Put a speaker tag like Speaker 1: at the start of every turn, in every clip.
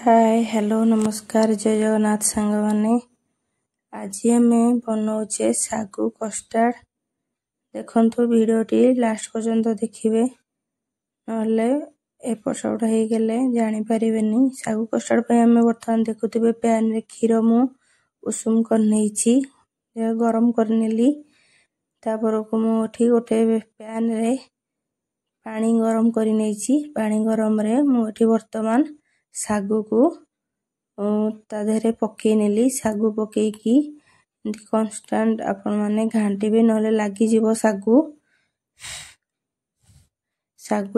Speaker 1: Hi hello नमस्कार जय जगन्नाथ सांग माने आज आम बनाऊे सागु कस्टार्ड देखु भिडटी लास्ट पर्यंत देखिए ना एपट सेपट हो गले जापर सागु कस्टार्ड आम बर्तमान देखुवे पैन रे क्षीर मु उषुम कर गरम करनेली तापर को मुठी गोटे पैन रे पानी गरम कर पानी गरम रे मुठी बर्तमान सागु को तादेहरे पकई नेली सागु पकईकी कन्स्टांट आपण माने घांटीबे नले लागी जीवो सागु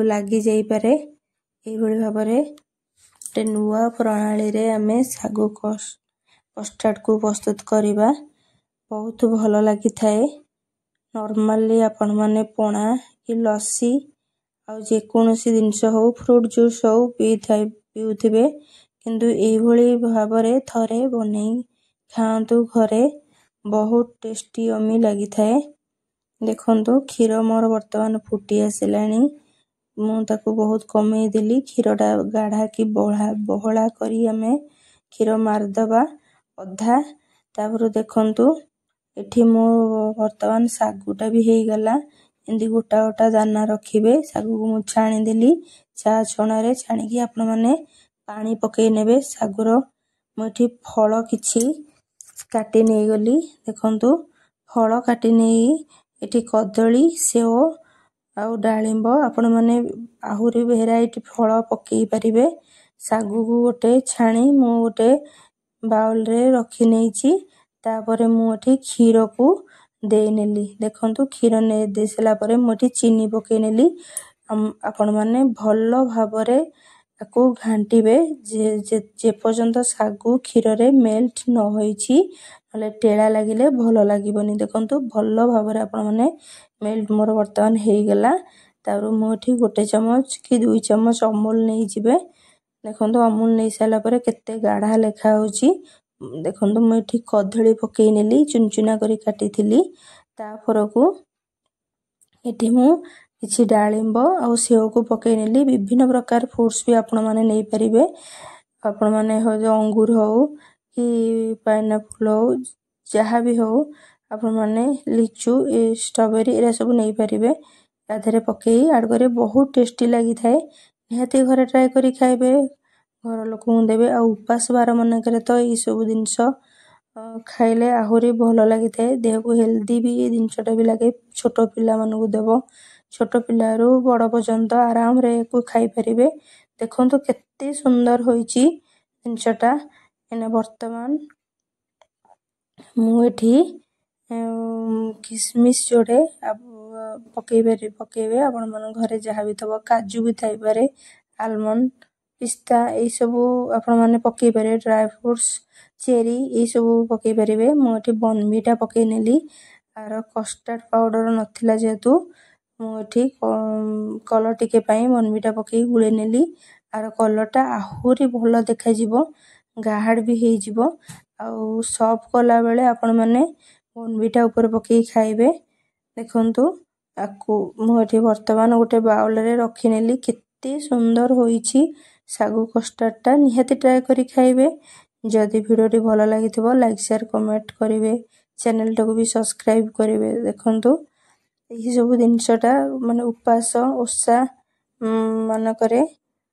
Speaker 1: लागी जाई पारे एई भली भाबरे गोटे नुआ प्रणाली रे आमे सागु कस्टार्ड को प्रस्तुत करिबा बहुत भलो लागि थाए। नॉर्मली आपण माने पोणा कि लस्सी आ जे कोनोसी जिंस हो फ्रूट जूस हो पिउथिबे किंतु एई भली भाबरे थरे बनै खांतु घरे बहुत टेस्टी अमी लागि थाए। देखंतु क्षीर मोर वर्तमान फुटी आसिलानी मु ताकू बहुत कमे देली क्षीरटा गाढ़ा की बहला करी हमें क्षीर मारदबा अधा तापर देखंतु एठी मो वर्तमान सागुटा भी हेई गला एंदी गोटा गोटा दाना रखिबे सागु को मु छाणी देली चा छणा रे छाणी की आपण माने पानी पकई नेबे सागुर मुठी फल किछि काटी नै गली देखंतु फल काटी नै एठी कदली सेव आउ डाळिंब आपण माने आहुरी वेराइटी फल पकई परिबे सागु को गोटे छाणी मु गोटे बाउल रे रखी नैछि तापरे मु एठी क्षीर को देई नेली देखंतु क्षीर ने देसला परे मोठी चीनी पकई नेली आपण माने भलो भाबरे ताकू घांटीबे जे पर्यंत सागु क्षीर रे मेल्ट न होईछि नले टेड़ा लागिले भलो लागिबनी देखंतु भलो भाबरे आपण माने मेल्ट मोर वर्तमान हेई गला तारो मोठी गोटे चम्मच कि 2 चम्मच अमूल नै जिबे देखंतु अमूल नै साला परे केते गाढ़ा लेखा होछि देखंतु मोठी कदली पकई नेली चुनचुना करी काटी थिली तापर को एठी मु किछि डाळिंब आ सेव को पकई नेली विभिन्न प्रकार फ्रूट्स भी आपण माने नै परिबे आपण माने हो जो अंगूर हो कि पाइनएप्पल हो जहा भी हो आपण माने लीचू स्ट्रॉबेरी एरा सब नै परिबे ताधरे पकई ऐड करे बहुत टेस्टी लागि थाए निहाती घरे ट्राई करी खाइबे घर लोक देबे आ उपास बार मन करे तो ई सब जिंस खाइले आहुरी भलो लागि थाए देह को हेल्दी भी जिंसटा भी लागे छोटो पिला मन को देबो छोटो पिलारू बड़ पर्यंत आराम रे को खाई परिबे देखंतु केते सुंदर होईची जिंसटा एने वर्तमान मु एठी किसमिस जोड़े पकेबे आपण मन घरे जहा भी थबो काजू भी थाई पारे आलमंड पिस्ता ए सब आपण माने पकेई पारे ड्राई फ्रूट्स चेरी ए सब पकेई परिबे मु एठी बॉर्नविटा पकेई नेली आर कस्टर्ड पाउडर नथिला जेतु मु एठी कलर टिके पई बॉर्नविटा पकेई गुळे नेली आर कलरटा आहुरी भलो देखा जिवो गाहाड भी हेई जिवो आ सर्व कला बेले आपण माने बॉर्नविटा ऊपर पकेई खाइबे देखंतु आकु मु एठी वर्तमान गोटे बाउल रे रखी नेली केते सुंदर होईची सागु कस्टार्डटा निहाती ट्राई करी खाइबे जदि भिडियोटी भलो लागिथिबो लाइक शेयर कमेंट करिवे चैनल टाको भी सब्सक्राइब करिवे देखंतु एही सब जिंसटा माने उपास ओसा मन करे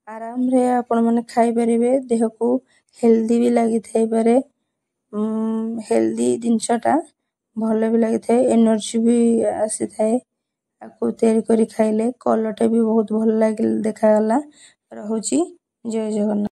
Speaker 1: आराम रे आपण माने खाइ परिबे देह को हेल्दी भी लागि थाई पारे हेल्दी जिंसटा भलो भी लागि थाए एनर्जी भी आसी थाए आकु तैयारी करी खाइले कलरटा भी बहुत भलो लागि देखा गला रहुची जय जगन्नाथ।